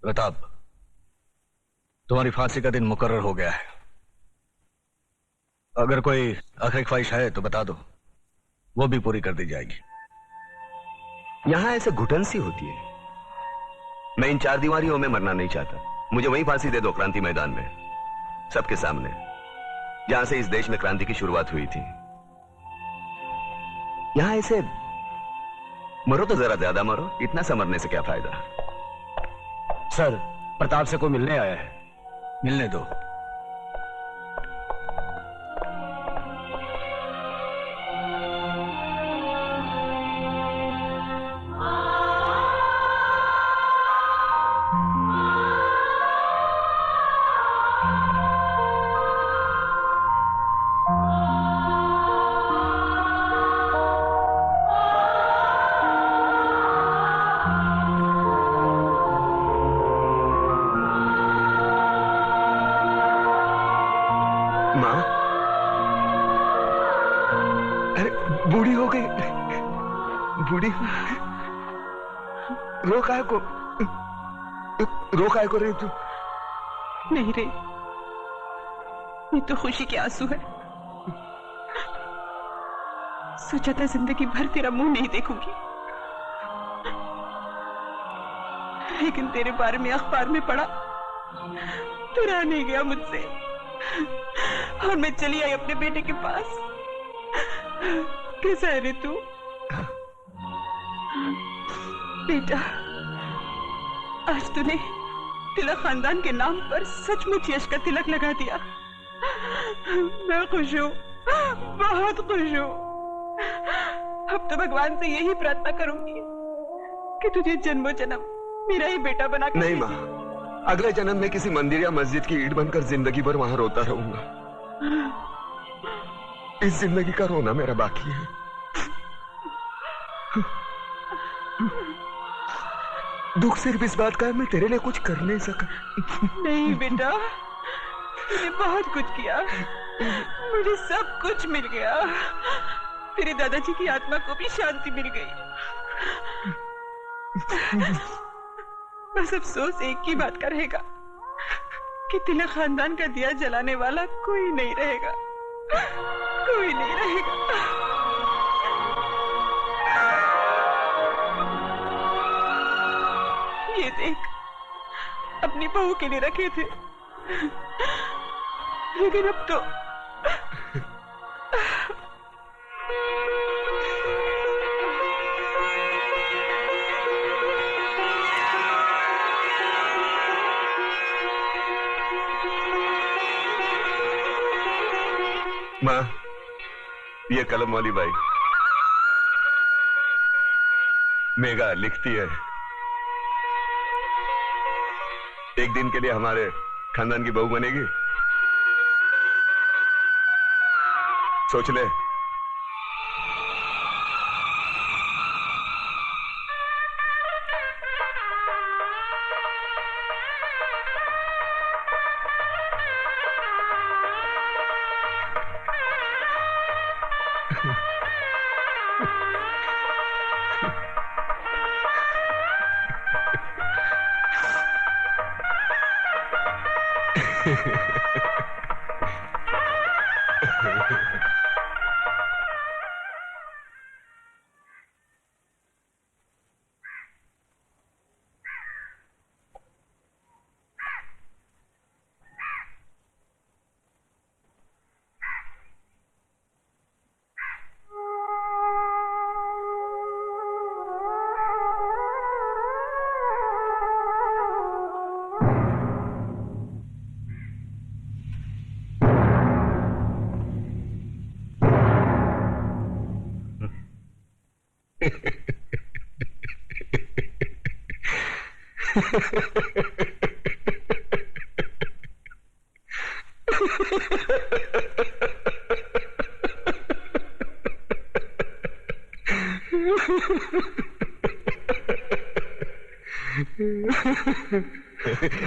प्रताप, तुम्हारी फांसी का दिन मुकर्रर हो गया है। अगर कोई आखिरी ख्वाहिश है तो बता दो, वो भी पूरी कर दी जाएगी। यहां ऐसे घुटन सी होती है। मैं इन चार दीवारियों में मरना नहीं चाहता। मुझे वहीं फांसी दे दो, क्रांति मैदान में, सबके सामने, जहां से इस देश में क्रांति की शुरुआत हुई थी। यहां ऐसे मरो तो जरा ज्यादा मरो, इतना सा मरने से क्या फायदा। सर, प्रताप से कोई मिलने आया है। मिलने दो। बूढ़ी हो गई, बूढ़ी। रो काय को रे तू? नहीं रे, ये तो खुशी के आंसू है। सोचा था जिंदगी भर तेरा मुंह नहीं देखूंगी, लेकिन तेरे बारे में अखबार में पढ़ा तो रहा नहीं गया मुझसे, और मैं चली आई अपने बेटे के पास। कैसा है रे तू? बेटा, आज तूने तिलक खानदान के नाम पर सचमुच यश का तिलक लगा दिया। मैं खुश हूँ, बहुत खुश हूँ। अब तो भगवान से यही प्रार्थना करूंगी कि तुझे जन्मों जन्म मेरा ही बेटा बना कर। नहीं माँ, अगले जन्म में किसी मंदिर या मस्जिद की ईंट बनकर जिंदगी भर वहां रोता रहूंगा। इस जिंदगी का रोना मेरा बाकी है। दुख सिर्फ इस बात का है, मैं तेरे लिए कुछ कर नहीं सका। नहीं बेटा, तूने बहुत कुछ किया, मुझे सब कुछ मिल गया। तेरे दादाजी की आत्मा को भी शांति मिल गई। बस अफसोस एक ही बात का रहेगा कि तिलक खानदान का दिया जलाने वाला कोई नहीं रहेगा, कोई नहीं रहेगा। ये देख, अपनी बहू के लिए रखे थे, लेकिन अब तो माँ, ये कलम वाली बाई मेघा लिखती है, एक दिन के लिए हमारे खानदान की बहू बनेगी। सोच ले।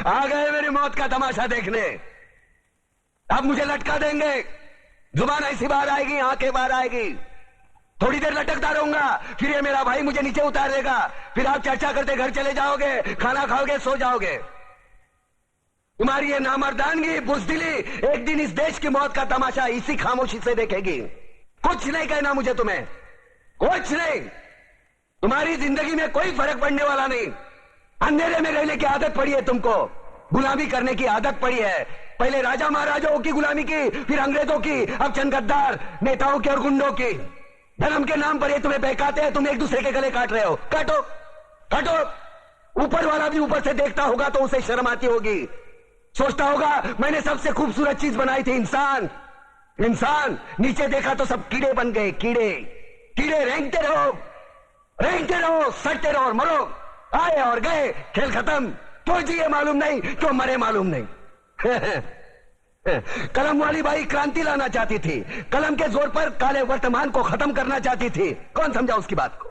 आ गए मेरी मौत का तमाशा देखने। अब मुझे लटका देंगे, जुबान ऐसी बाहर आएगी, आंखें बाहर आएगी, थोड़ी देर लटकता रहूंगा, फिर ये मेरा भाई मुझे नीचे उतार देगा, फिर आप चर्चा करते घर चले जाओगे, खाना खाओगे, सो जाओगे। तुम्हारी ये नामर्दानगी, बुज़दिली एक दिन इस देश की मौत का तमाशा इसी खामोशी से देखेगी। कुछ नहीं कहना मुझे तुम्हें, कुछ नहीं। तुम्हारी जिंदगी में कोई फर्क पड़ने वाला नहीं। अंधेरे में रहने की आदत पड़ी है तुमको, गुलामी करने की आदत पड़ी है। पहले राजा महाराजाओं की गुलामी की, फिर अंग्रेजों की, अब चंद गद्दार नेताओं की और गुंडों की। धर्म के नाम पर ये तुम्हें बहकाते हैं, तुम एक दूसरे के गले काट रहे हो। काटो काटो। ऊपर वाला भी ऊपर से देखता होगा तो उसे शर्म आती होगी, सोचता होगा मैंने सबसे खूबसूरत चीज बनाई थी, इंसान। इंसान नीचे देखा तो सब कीड़े बन गए, कीड़े कीड़े। रेंगते रहो, सटते रहो और मरो। आए और गए, खेल खत्म। क्यों जिए मालूम नहीं, क्यों मरे मालूम नहीं। कलम वाली बाई क्रांति लाना चाहती थी, कलम के जोर पर काले वर्तमान को खत्म करना चाहती थी। कौन समझा उसकी बात को?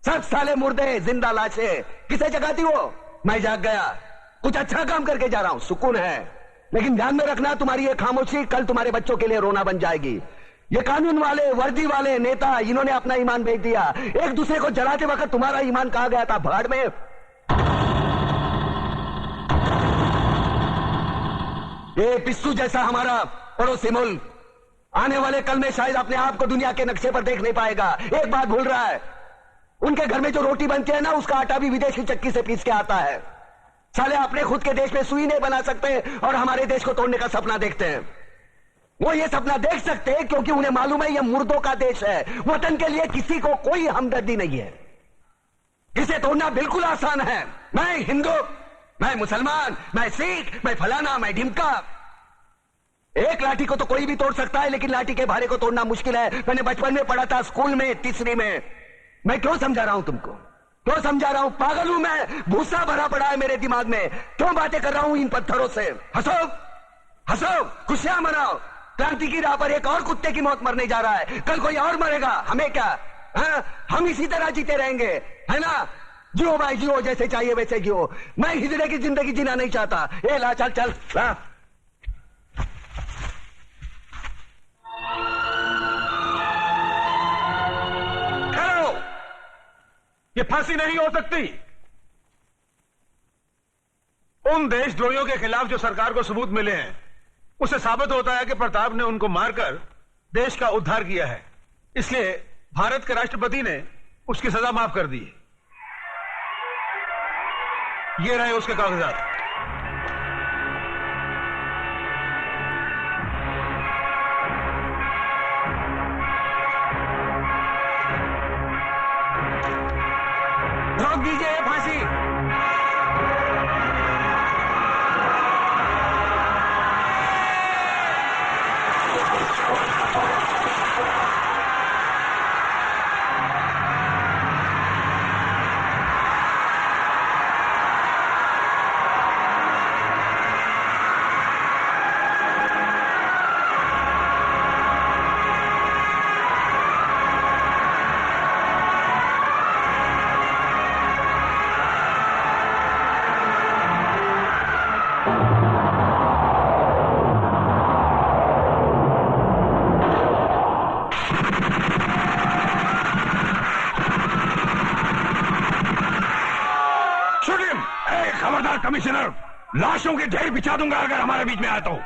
सब साले मुर्दे, जिंदा लाशें। किसे जगाती वो? मैं जाग गया, कुछ अच्छा काम करके जा रहा हूं, सुकून है। लेकिन ध्यान में रखना, तुम्हारी ये खामोशी कल तुम्हारे बच्चों के लिए रोना बन जाएगी। ये कानून वाले, वर्दी वाले नेता, इन्होंने अपना ईमान बेच दिया। एक दूसरे को जलाते वक्त तुम्हारा ईमान कहां गया था? भाड़ में। ये पिस्सू जैसा हमारा पड़ोसी मुल्क आने वाले कल में शायद अपने आप को दुनिया के नक्शे पर देख नहीं पाएगा। एक बात भूल रहा है, उनके घर में जो रोटी बनती है ना, उसका आटा भी विदेशी चक्की से पीस के आता है। साले अपने खुद के देश में सुई नहीं बना सकते और हमारे देश को तोड़ने का सपना देखते हैं। वो ये सपना देख सकते हैं क्योंकि उन्हें मालूम है ये मुर्दों का देश है। वतन के लिए किसी को कोई हमदर्दी नहीं है। इसे तोड़ना बिल्कुल आसान है। मैं हिंदू, मैं मुसलमान, मैं सिख, मैं फलाना, मैं ढिमका। एक लाठी को तो कोई भी तोड़ सकता है, लेकिन लाठी के भारे को तोड़ना मुश्किल है। मैंने बचपन में पढ़ा था, स्कूल में, तीसरी में। मैं क्यों समझा रहा हूं तुमको? क्यों समझा रहा हूं? पागल हूं मैं? भूसा भरा पड़ा है मेरे दिमाग में। क्यों बातें कर रहा हूं इन पत्थरों से? हंसो हंसो, खुशियां मनाओ। क्रांति की राह पर एक और कुत्ते की मौत मरने जा रहा है, कल कोई और मरेगा। हमें क्या? हम इसी तरह जीते रहेंगे, है ना? जियो भाई जियो, जैसे चाहिए वैसे जियो। मैं हिजड़े की जिंदगी जीना नहीं चाहता। ए ला, चल चल ला। ठहरो, ये फांसी नहीं हो सकती। उन देशद्रोहियों के खिलाफ जो सरकार को सबूत मिले हैं, उससे साबित होता है कि प्रताप ने उनको मारकर देश का उद्धार किया है। इसलिए भारत के राष्ट्रपति ने उसकी सजा माफ कर दी। ये रहे उसके कागजात। रोक दीजिए ये फांसी। खबरदार कमिश्नर, लाशों के ढेर बिछा दूंगा अगर हमारे बीच में आया तो।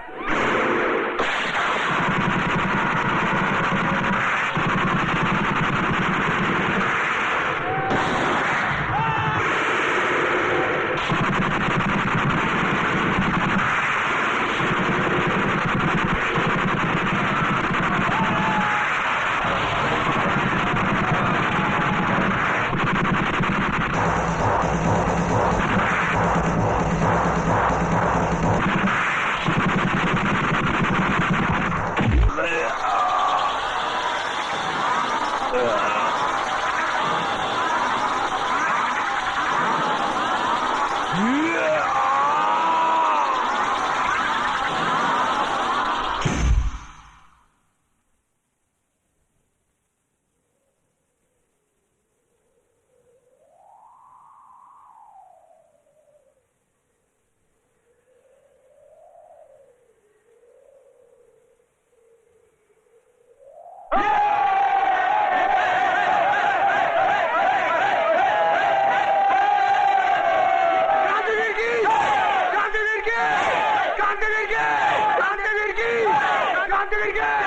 क्रांतिवीर की! क्रांतिवीर की! क्रांतिवीर की!